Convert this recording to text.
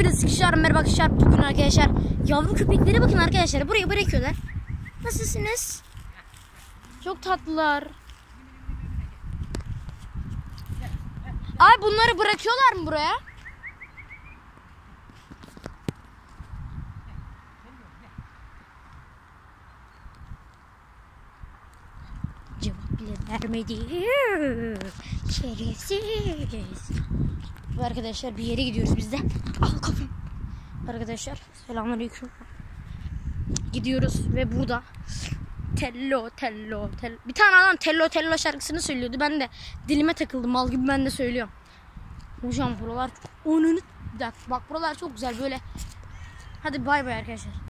Hepiniz sıkışar merhaba arkadaşlar. Bugün arkadaşlar yavru köpeklere bakın arkadaşlar. Buraya bırakıyorlar. Nasılsınız? Çok tatlılar. Ay bunları bırakıyorlar mı buraya? Cevap bile vermedi. Şerefsiz. Bu arkadaşlar bir yere gidiyoruz biz de. Al kafam. Arkadaşlar selamünaleyküm. Gidiyoruz ve burada tello. Bir tane adam tello şarkısını söylüyordu. Ben de dilime takıldım. Mal gibi ben de söylüyorum. Hocam buralar onun bak buralar çok güzel böyle. Hadi bay bay arkadaşlar.